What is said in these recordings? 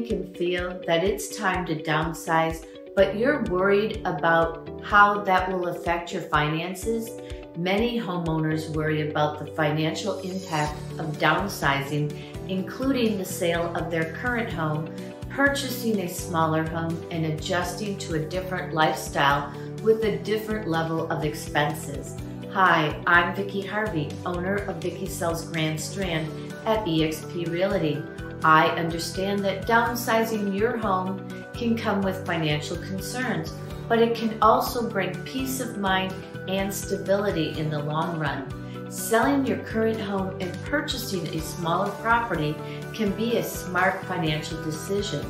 can feel that it's time to downsize, but you're worried about how that will affect your finances? Many homeowners worry about the financial impact of downsizing, including the sale of their current home, purchasing a smaller home, and adjusting to a different lifestyle with a different level of expenses. Hi, I'm Vicki Harvey, owner of Vicki Sells Grand Strand at eXp Realty. I understand that downsizing your home can come with financial concerns, but it can also bring peace of mind and stability in the long run. Selling your current home and purchasing a smaller property can be a smart financial decision.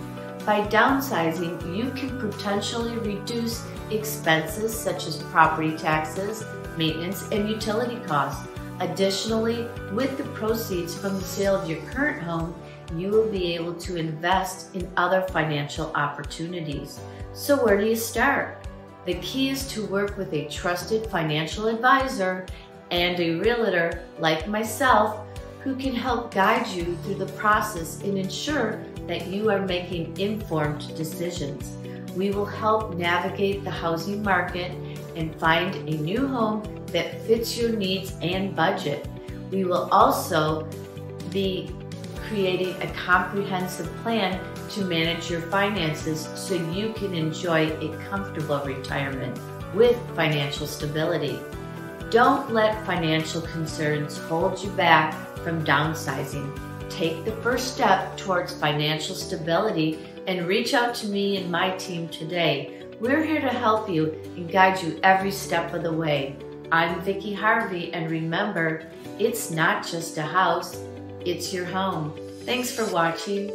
By downsizing, you can potentially reduce expenses such as property taxes, maintenance, and utility costs. Additionally, with the proceeds from the sale of your current home, you will be able to invest in other financial opportunities. So where do you start? The key is to work with a trusted financial advisor and a realtor like myself who can help guide you through the process and ensure that you are making informed decisions. We will help navigate the housing market and find a new home that fits your needs and budget. We will also be creating a comprehensive plan to manage your finances so you can enjoy a comfortable retirement with financial stability. Don't let financial concerns hold you back from downsizing. Take the first step towards financial stability and reach out to me and my team today. We're here to help you and guide you every step of the way. I'm Vicki Harvey, and remember, it's not just a house, it's your home. Thanks for watching.